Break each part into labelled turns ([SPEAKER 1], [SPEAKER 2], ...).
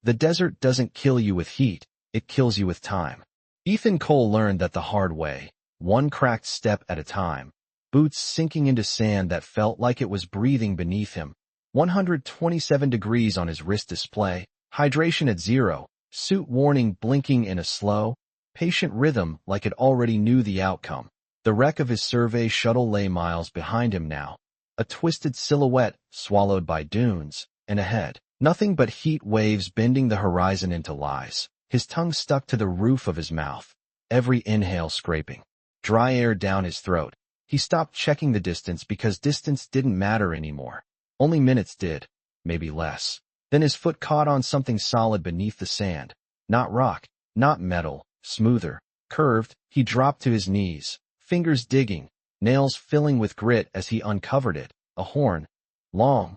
[SPEAKER 1] The desert doesn't kill you with heat, it kills you with time. Ethan Cole learned that the hard way, one cracked step at a time. Boots sinking into sand that felt like it was breathing beneath him. 127 degrees on his wrist display, hydration at 0, suit warning blinking in a slow, patient rhythm like it already knew the outcome. The wreck of his survey shuttle lay miles behind him now, a twisted silhouette swallowed by dunes, and ahead, nothing but heat waves bending the horizon into lies. His tongue stuck to the roof of his mouth, every inhale scraping dry air down his throat. He stopped checking the distance because distance didn't matter anymore. Only minutes did, maybe less. Then his foot caught on something solid beneath the sand. Not rock, not metal, smoother, curved. He dropped to his knees, fingers digging, nails filling with grit as he uncovered it. A horn, long,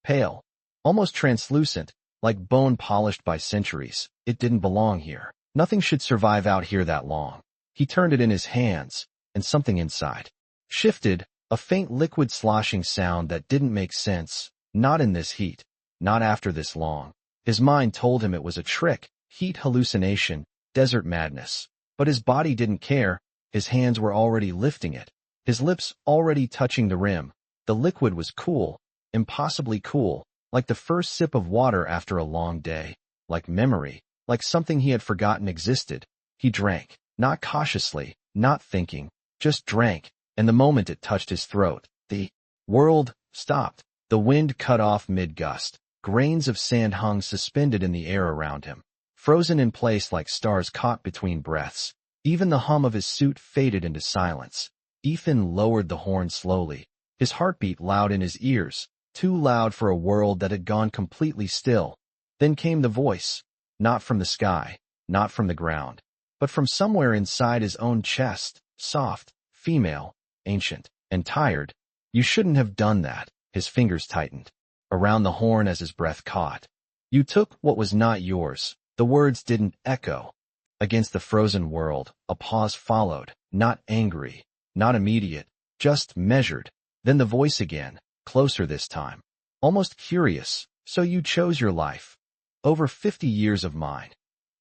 [SPEAKER 1] pale, almost translucent, like bone polished by centuries. It didn't belong here. Nothing should survive out here that long. He turned it in his hands, and something inside shifted, a faint liquid sloshing sound that didn't make sense. Not in this heat, not after this long. His mind told him it was a trick, heat hallucination, desert madness. But his body didn't care. His hands were already lifting it, his lips already touching the rim. The liquid was cool, impossibly cool, like the first sip of water after a long day, like memory, like something he had forgotten existed. He drank, not cautiously, not thinking, just drank, and the moment it touched his throat, the world stopped. The wind cut off mid-gust. Grains of sand hung suspended in the air around him, frozen in place like stars caught between breaths. Even the hum of his suit faded into silence. Ethan lowered the horn slowly, his heartbeat loud in his ears, too loud for a world that had gone completely still. Then came the voice, not from the sky, not from the ground, but from somewhere inside his own chest, soft, female, ancient, and tired. You shouldn't have done that. His fingers tightened around the horn as his breath caught. You took what was not yours. The words didn't echo against the frozen world. A pause followed, not angry, not immediate, just measured. Then the voice again, closer this time, almost curious. So you chose your life over 50 years of mine.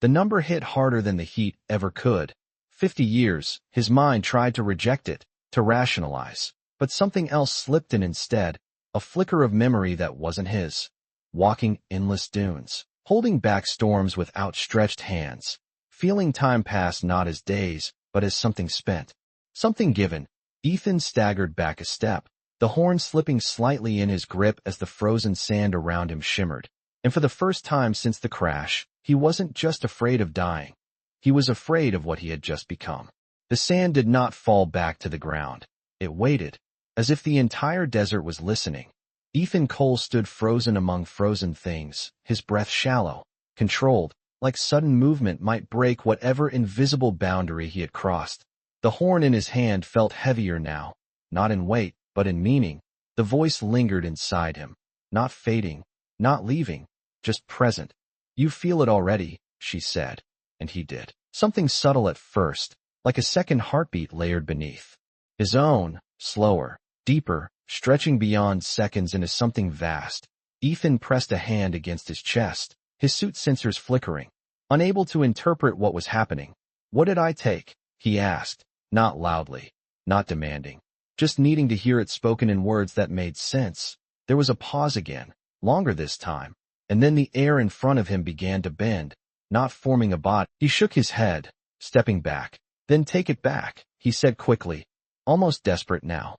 [SPEAKER 1] The number hit harder than the heat ever could. 50 years. His mind tried to reject it, to rationalize, but something else slipped in instead, a flicker of memory that wasn't his. Walking endless dunes, holding back storms with outstretched hands, feeling time pass not as days, but as something spent, something given. Ethan staggered back a step, the horn slipping slightly in his grip as the frozen sand around him shimmered. And for the first time since the crash, he wasn't just afraid of dying. He was afraid of what he had just become. The sand did not fall back to the ground. It waited, as if the entire desert was listening. Ethan Cole stood frozen among frozen things, his breath shallow, controlled, like sudden movement might break whatever invisible boundary he had crossed. The horn in his hand felt heavier now, not in weight, but in meaning. The voice lingered inside him, not fading, not leaving, just present. You feel it already, she said, and he did. Something subtle at first, like a second heartbeat layered beneath his own, slower, deeper, stretching beyond seconds into something vast. Ethan pressed a hand against his chest, his suit sensors flickering, unable to interpret what was happening. What did I take? He asked, not loudly, not demanding, just needing to hear it spoken in words that made sense. There was a pause again, longer this time, and then the air in front of him began to bend, not forming a body. He shook his head, stepping back. Then take it back, he said quickly, almost desperate now.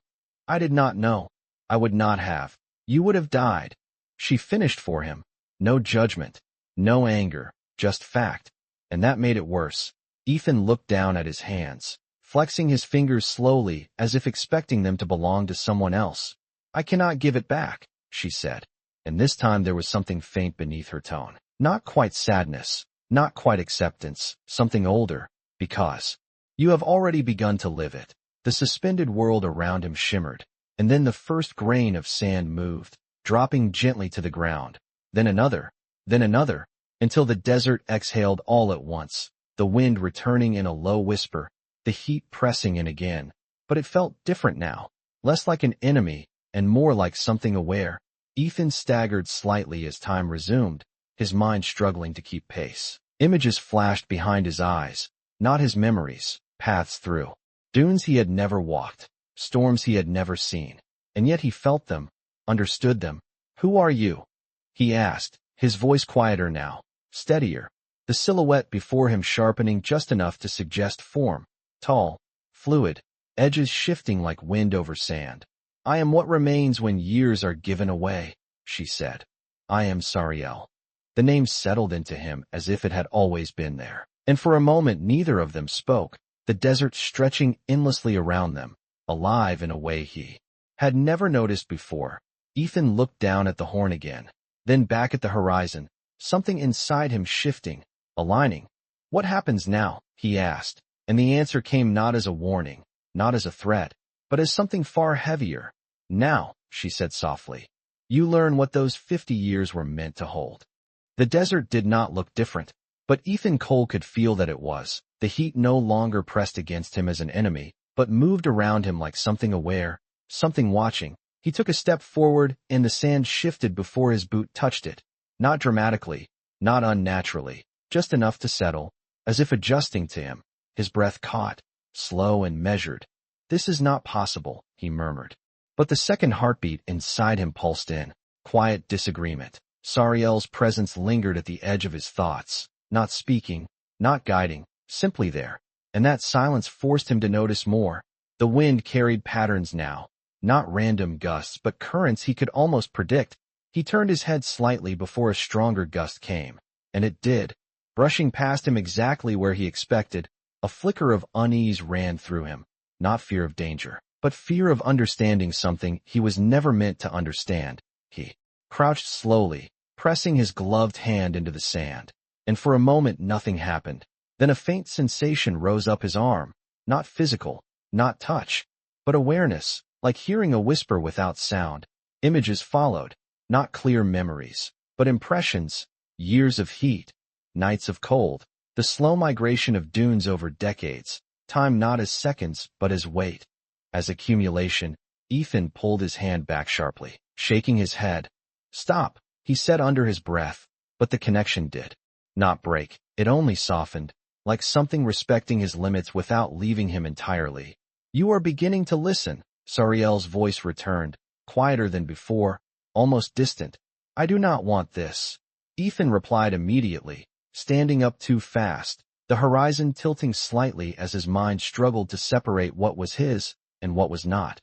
[SPEAKER 1] I did not know. I would not have. You would have died. She finished for him. No judgment, no anger, just fact. And that made it worse. Ethan looked down at his hands, flexing his fingers slowly as if expecting them to belong to someone else. I cannot give it back, she said. And this time there was something faint beneath her tone. Not quite sadness, not quite acceptance, something older. Because you have already begun to live it. The suspended world around him shimmered, and then the first grain of sand moved, dropping gently to the ground. Then another, until the desert exhaled all at once, the wind returning in a low whisper, the heat pressing in again. But it felt different now, less like an enemy, and more like something aware. Ethan staggered slightly as time resumed, his mind struggling to keep pace. Images flashed behind his eyes, not his memories, paths through dunes he had never walked, storms he had never seen, and yet he felt them, understood them. "Who are you?" he asked, his voice quieter now, steadier, the silhouette before him sharpening just enough to suggest form, tall, fluid, edges shifting like wind over sand. "I am what remains when years are given away," she said. "I am Sariel." The name settled into him as if it had always been there, and for a moment neither of them spoke, the desert stretching endlessly around them, alive in a way he had never noticed before. Ethan looked down at the horn again, then back at the horizon, something inside him shifting, aligning. "What happens now?" he asked, and the answer came not as a warning, not as a threat, but as something far heavier. "Now," she said softly, "you learn what those 50 years were meant to hold." The desert did not look different, but Ethan Cole could feel that it was. The heat no longer pressed against him as an enemy, but moved around him like something aware, something watching. He took a step forward, and the sand shifted before his boot touched it. Not dramatically, not unnaturally, just enough to settle, as if adjusting to him. His breath caught, slow and measured. "This is not possible," he murmured. But the second heartbeat inside him pulsed in, quiet disagreement. Sariel's presence lingered at the edge of his thoughts, not speaking, not guiding, simply there, and that silence forced him to notice more. The wind carried patterns now, not random gusts but currents he could almost predict. He turned his head slightly before a stronger gust came, and it did, brushing past him exactly where he expected. A flicker of unease ran through him, not fear of danger, but fear of understanding something he was never meant to understand. He crouched slowly, pressing his gloved hand into the sand, and for a moment nothing happened. Then a faint sensation rose up his arm, not physical, not touch, but awareness, like hearing a whisper without sound. Images followed, not clear memories, but impressions, years of heat, nights of cold, the slow migration of dunes over decades, time not as seconds but as weight, as accumulation. Ethan pulled his hand back sharply, shaking his head. "Stop," he said under his breath, but the connection did not break, it only softened, like something respecting his limits without leaving him entirely. "You are beginning to listen," Sariel's voice returned, quieter than before, almost distant. "I do not want this," Ethan replied immediately, standing up too fast, the horizon tilting slightly as his mind struggled to separate what was his and what was not.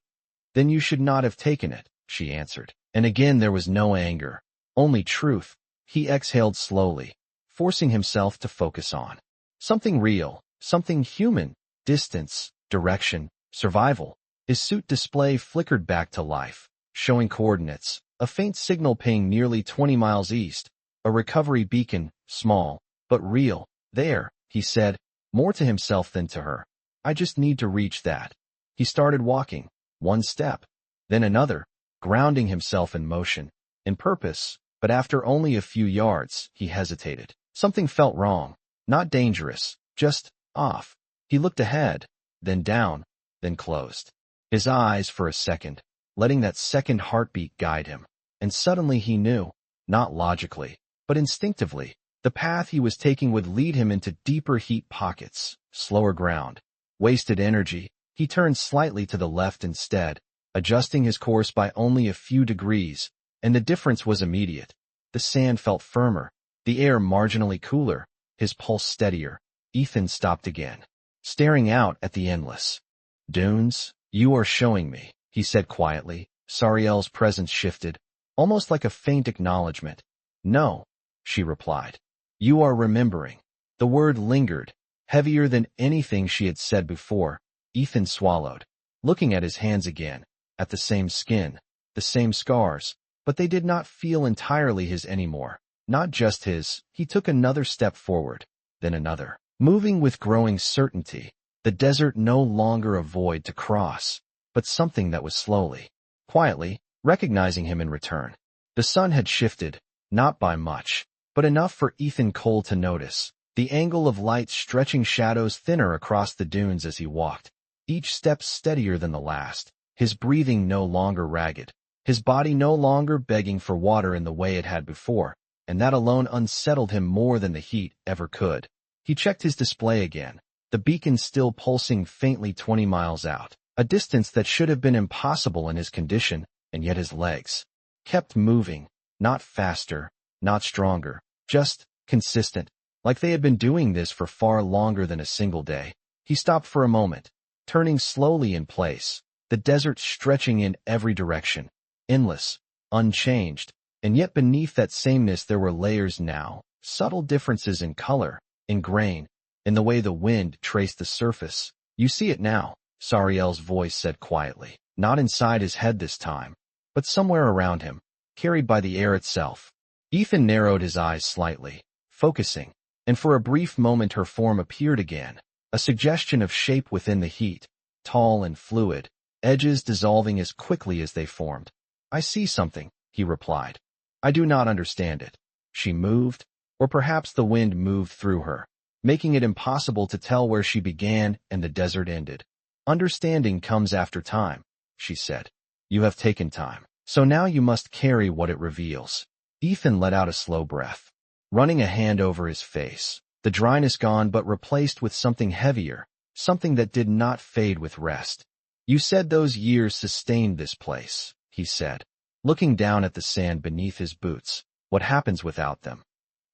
[SPEAKER 1] "Then you should not have taken it," she answered, and again there was no anger, only truth. He exhaled slowly, forcing himself to focus on something real, something human, distance, direction, survival. His suit display flickered back to life, showing coordinates, a faint signal ping nearly 20 miles east, a recovery beacon, small, but real. "There," he said, more to himself than to her. "I just need to reach that." He started walking, one step, then another, grounding himself in motion, in purpose, but after only a few yards, he hesitated. Something felt wrong, not dangerous, just off. He looked ahead, then down, then closed his eyes for a second, letting that second heartbeat guide him, and suddenly he knew, not logically, but instinctively, the path he was taking would lead him into deeper heat pockets, slower ground, wasted energy. He turned slightly to the left instead, adjusting his course by only a few degrees, and the difference was immediate. The sand felt firmer, the air marginally cooler, his pulse steadier. Ethan stopped again, staring out at the endless dunes. "You are showing me," he said quietly. Sariel's presence shifted, almost like a faint acknowledgement. "No," she replied. "You are remembering." The word lingered, heavier than anything she had said before. Ethan swallowed, looking at his hands again, at the same skin, the same scars, but they did not feel entirely his anymore. Not just his. He took another step forward, then another, moving with growing certainty. The desert no longer a void to cross, but something that was slowly, quietly, recognizing him in return. The sun had shifted, not by much, but enough for Ethan Cole to notice, the angle of light stretching shadows thinner across the dunes as he walked, each step steadier than the last, his breathing no longer ragged, his body no longer begging for water in the way it had before. and that alone unsettled him more than the heat ever could. He checked his display again, the beacon still pulsing faintly 20 miles out, a distance that should have been impossible in his condition, and yet his legs kept moving, not faster, not stronger, just consistent, like they had been doing this for far longer than a single day. He stopped for a moment, turning slowly in place, the desert stretching in every direction, endless, unchanged, and yet beneath that sameness there were layers now, subtle differences in color, in grain, in the way the wind traced the surface. You see it now, Sariel's voice said quietly, not inside his head this time, but somewhere around him, carried by the air itself. Ethan narrowed his eyes slightly, focusing, and for a brief moment her form appeared again, a suggestion of shape within the heat, tall and fluid, edges dissolving as quickly as they formed. I see something, he replied. I do not understand it. She moved, or perhaps the wind moved through her, making it impossible to tell where she began and the desert ended. Understanding comes after time, she said. You have taken time, so now you must carry what it reveals. Ethan let out a slow breath, running a hand over his face, the dryness gone but replaced with something heavier, something that did not fade with rest. You said those years sustained this place, he said, looking down at the sand beneath his boots. What happens without them?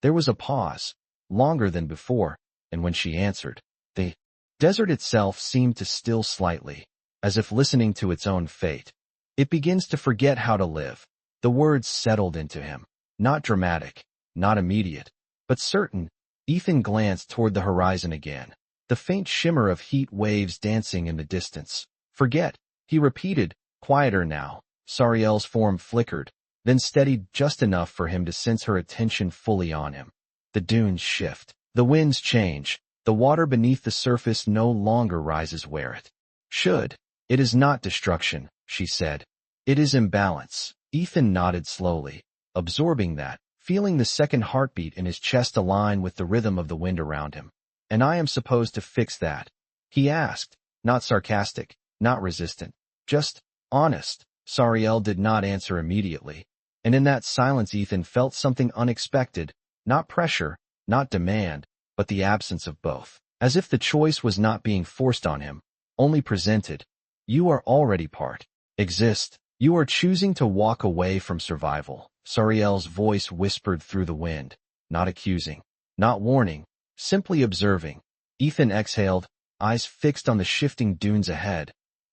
[SPEAKER 1] There was a pause, longer than before, and when she answered, the desert itself seemed to still slightly, as if listening to its own fate. It begins to forget how to live. The words settled into him, not dramatic, not immediate, but certain. Ethan glanced toward the horizon again, the faint shimmer of heat waves dancing in the distance. Forget, he repeated, quieter now. Sariel's form flickered, then steadied just enough for him to sense her attention fully on him. The dunes shift. The winds change. The water beneath the surface no longer rises where it should. It is not destruction, she said. It is imbalance. Ethan nodded slowly, absorbing that, feeling the second heartbeat in his chest align with the rhythm of the wind around him. And I am supposed to fix that? He asked, not sarcastic, not resistant, just honest. Sariel did not answer immediately, and in that silence Ethan felt something unexpected, not pressure, not demand, but the absence of both, as if the choice was not being forced on him, only presented. You are already part. Exist. You are choosing to walk away from survival. Sariel's voice whispered through the wind, not accusing, not warning, simply observing. Ethan exhaled, eyes fixed on the shifting dunes ahead.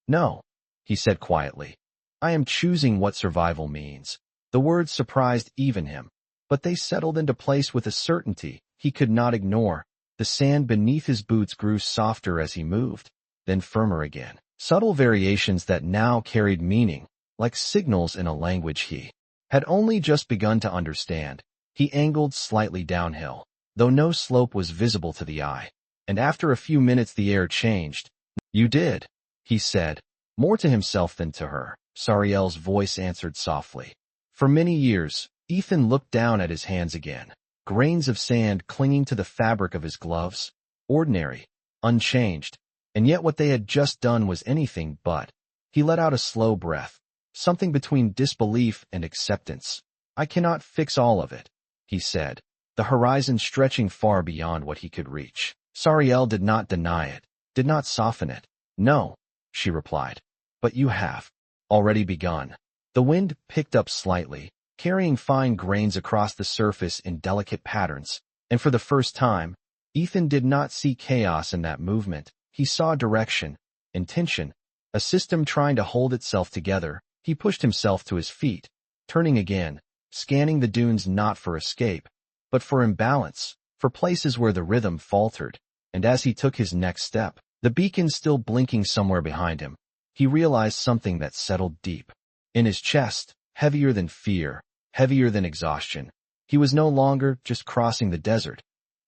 [SPEAKER 1] No, he said quietly. I am choosing what survival means. The words surprised even him, but they settled into place with a certainty he could not ignore. The sand beneath his boots grew softer as he moved, then firmer again. Subtle variations that now carried meaning, like signals in a language he had only just begun to understand. He angled slightly downhill, though no slope was visible to the eye, and after a few minutes the air changed. You did, he said, more to himself than to her. Sariel's voice answered softly. For many years, Ethan looked down at his hands again, grains of sand clinging to the fabric of his gloves, ordinary, unchanged, and yet what they had just done was anything but. He let out a slow breath, something between disbelief and acceptance. I cannot fix all of it, he said, the horizon stretching far beyond what he could reach. Sariel did not deny it, did not soften it. No, she replied, but you have already begun. The wind picked up slightly, carrying fine grains across the surface in delicate patterns, and for the first time, Ethan did not see chaos in that movement. He saw direction, intention, a system trying to hold itself together. He pushed himself to his feet, turning again, scanning the dunes not for escape, but for imbalance, for places where the rhythm faltered. And as he took his next step, the beacon still blinking somewhere behind him, he realized something that settled deep in his chest, heavier than fear, heavier than exhaustion. He was no longer just crossing the desert.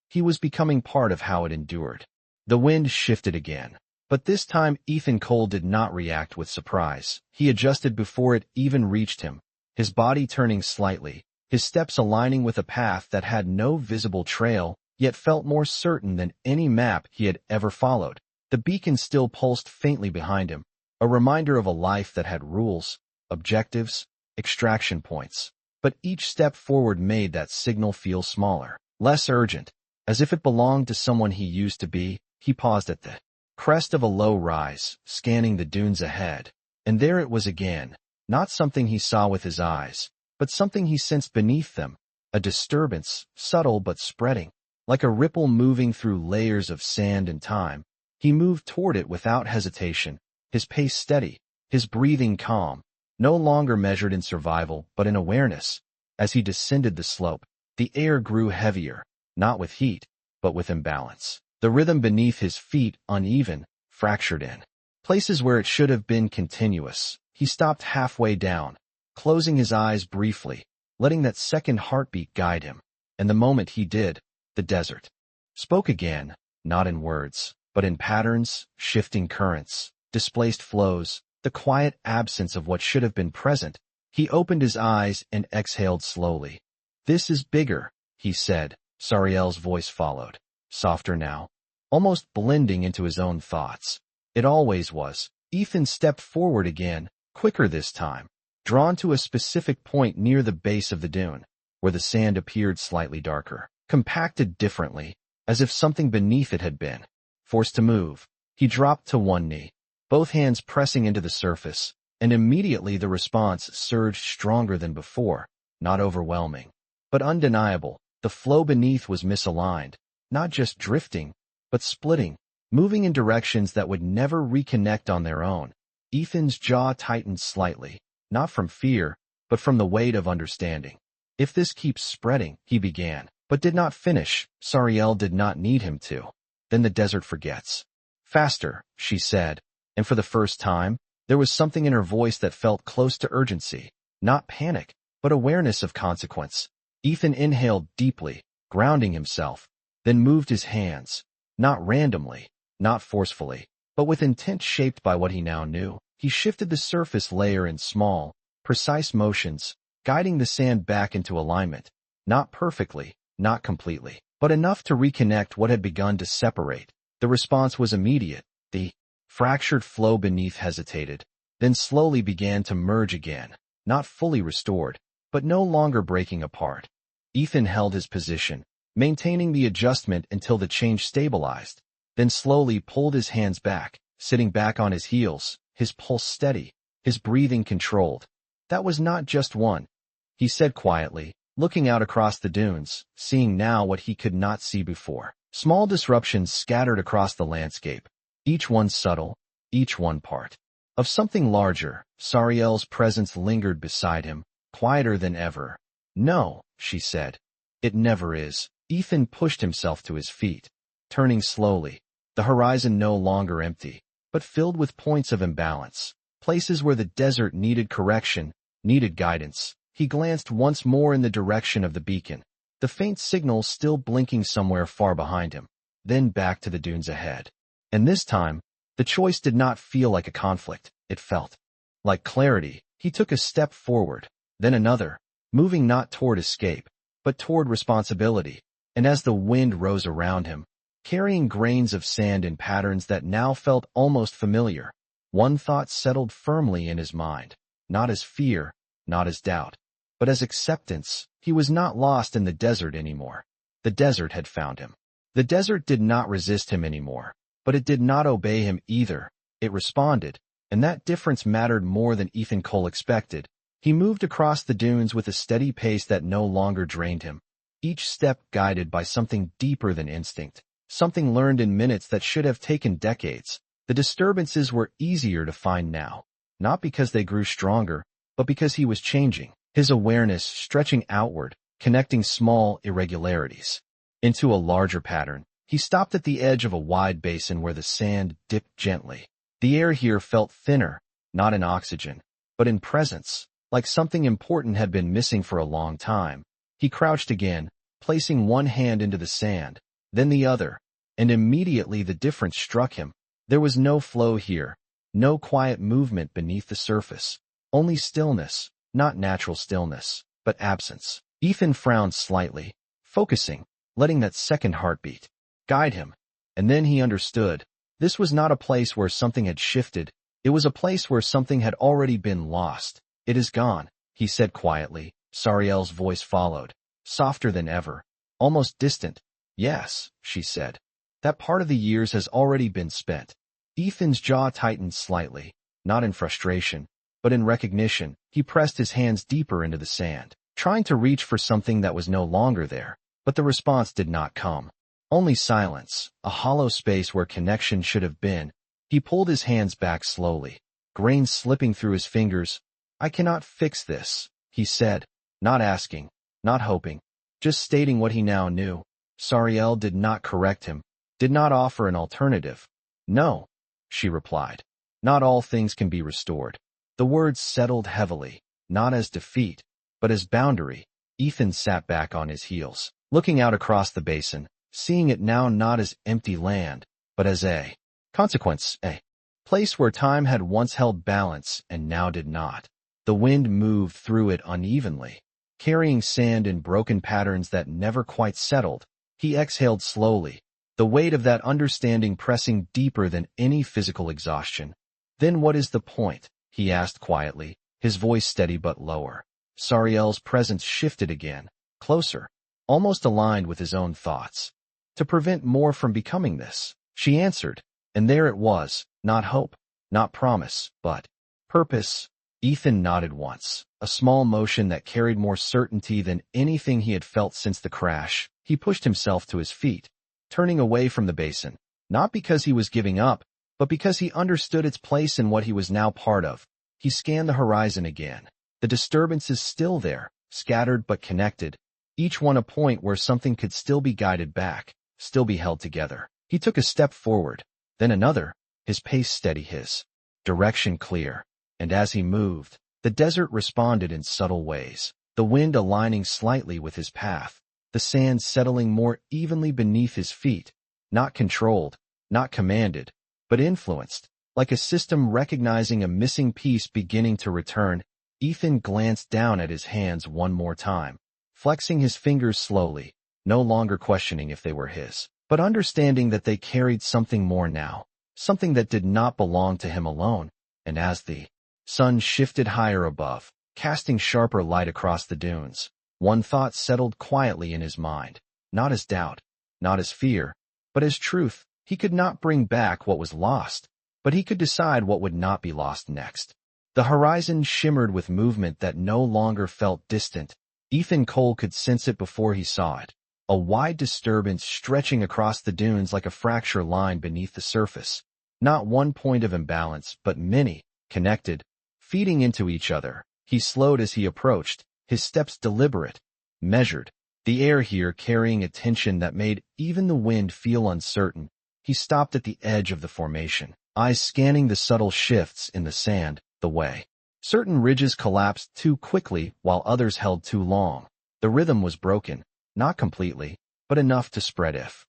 [SPEAKER 1] He was becoming part of how it endured. The wind shifted again, but this time Ethan Cole did not react with surprise. He adjusted before it even reached him, his body turning slightly, his steps aligning with a path that had no visible trail, yet felt more certain than any map he had ever followed. The beacon still pulsed faintly behind him, a reminder of a life that had rules, objectives, extraction points. but each step forward made that signal feel smaller, less urgent, as if it belonged to someone he used to be. He paused at the crest of a low rise, scanning the dunes ahead, and there it was again, not something he saw with his eyes, but something he sensed beneath them, a disturbance, subtle but spreading, like a ripple moving through layers of sand and time. He moved toward it without hesitation, his pace steady, his breathing calm, no longer measured in survival but in awareness. As he descended the slope, the air grew heavier, not with heat, but with imbalance. The rhythm beneath his feet uneven, fractured in places where it should have been continuous. He stopped halfway down, closing his eyes briefly, letting that second heartbeat guide him. And the moment he did, the desert spoke again, not in words, but in patterns, shifting currents, displaced flows, the quiet absence of what should have been present. He opened his eyes and exhaled slowly. "This is bigger," he said. Sariel's voice followed, softer now, almost blending into his own thoughts. It always was. Ethan stepped forward again, quicker this time, drawn to a specific point near the base of the dune, where the sand appeared slightly darker, compacted differently, as if something beneath it had been forced to move. He dropped to one knee, both hands pressing into the surface, and immediately the response surged stronger than before, not overwhelming, but undeniable. The flow beneath was misaligned, not just drifting, but splitting, moving in directions that would never reconnect on their own. Ethan's jaw tightened slightly, not from fear, but from the weight of understanding. "If this keeps spreading," he began, but did not finish. Sariel did not need him to. "Then the desert forgets." "Faster," she said, and for the first time, there was something in her voice that felt close to urgency, not panic, but awareness of consequence. Ethan inhaled deeply, grounding himself, then moved his hands, not randomly, not forcefully, but with intent shaped by what he now knew. He shifted the surface layer in small, precise motions, guiding the sand back into alignment, not perfectly, not completely, but enough to reconnect what had begun to separate. The response was immediate. The fractured flow beneath hesitated, then slowly began to merge again, not fully restored, but no longer breaking apart. Ethan held his position, maintaining the adjustment until the change stabilized, then slowly pulled his hands back, sitting back on his heels, his pulse steady, his breathing controlled. "That was not just one," he said quietly, looking out across the dunes, seeing now what he could not see before. Small disruptions scattered across the landscape, each one subtle, each one part of something larger. Sariel's presence lingered beside him, quieter than ever. "No," she said. "It never is." Ethan pushed himself to his feet, turning slowly, the horizon no longer empty, but filled with points of imbalance, places where the desert needed correction, needed guidance. He glanced once more in the direction of the beacon, the faint signal still blinking somewhere far behind him, then back to the dunes ahead. And this time, the choice did not feel like a conflict. It felt like clarity. He took a step forward, then another, moving not toward escape, but toward responsibility. And as the wind rose around him, carrying grains of sand in patterns that now felt almost familiar, one thought settled firmly in his mind, not as fear, not as doubt, but as acceptance. He was not lost in the desert anymore. The desert had found him. The desert did not resist him anymore, but it did not obey him either. It responded, and that difference mattered more than Ethan Cole expected. He moved across the dunes with a steady pace that no longer drained him, each step guided by something deeper than instinct, something learned in minutes that should have taken decades. The disturbances were easier to find now, not because they grew stronger, but because he was changing, his awareness stretching outward, connecting small irregularities into a larger pattern. He stopped at the edge of a wide basin where the sand dipped gently. The air here felt thinner, not in oxygen, but in presence, like something important had been missing for a long time. He crouched again, placing one hand into the sand, then the other, and immediately the difference struck him. There was no flow here, no quiet movement beneath the surface, only stillness, not natural stillness, but absence. Ethan frowned slightly, focusing, letting that second heartbeat guide him, and then he understood. This was not a place where something had shifted, it was a place where something had already been lost. "It is gone," he said quietly, Sariel's voice followed, softer than ever, almost distant. Yes, she said. That part of the years has already been spent. Ethan's jaw tightened slightly, not in frustration, but in recognition. He pressed his hands deeper into the sand, trying to reach for something that was no longer there, but the response did not come. Only silence, a hollow space where connection should have been. He pulled his hands back slowly, grains slipping through his fingers. I cannot fix this, he said, not asking, not hoping, just stating what he now knew. Sariel did not correct him, did not offer an alternative. No, she replied. Not all things can be restored. The words settled heavily, not as defeat, but as boundary. Ethan sat back on his heels, looking out across the basin, seeing it now not as empty land, but as a consequence, a place where time had once held balance and now did not. The wind moved through it unevenly, carrying sand in broken patterns that never quite settled. He exhaled slowly, the weight of that understanding pressing deeper than any physical exhaustion. Then what is the point? He asked quietly, his voice steady but lower. Sariel's presence shifted again, closer, almost aligned with his own thoughts. To prevent more from becoming this, she answered, and there it was, not hope, not promise, but purpose. Ethan nodded once, a small motion that carried more certainty than anything he had felt since the crash. He pushed himself to his feet, turning away from the basin, not because he was giving up, but because he understood its place in what he was now part of. He scanned the horizon again. The disturbances still there, scattered but connected, each one a point where something could still be guided back, still be held together. He took a step forward, then another, his pace steady, his direction clear. And as he moved, the desert responded in subtle ways, the wind aligning slightly with his path, the sand settling more evenly beneath his feet, not controlled, not commanded, but influenced, like a system recognizing a missing piece beginning to return. Ethan glanced down at his hands one more time, flexing his fingers slowly, no longer questioning if they were his, but understanding that they carried something more now, something that did not belong to him alone. And as the sun shifted higher above, casting sharper light across the dunes, one thought settled quietly in his mind, not as doubt, not as fear, but as truth. He could not bring back what was lost, but he could decide what would not be lost next. The horizon shimmered with movement that no longer felt distant. Ethan Cole could sense it before he saw it, a wide disturbance stretching across the dunes like a fracture line beneath the surface. Not one point of imbalance, but many, connected, feeding into each other. He slowed as he approached, his steps deliberate, measured, the air here carrying a tension that made even the wind feel uncertain. He stopped at the edge of the formation, eyes scanning the subtle shifts in the sand, the way certain ridges collapsed too quickly while others held too long. The rhythm was broken, not completely, but enough to spread if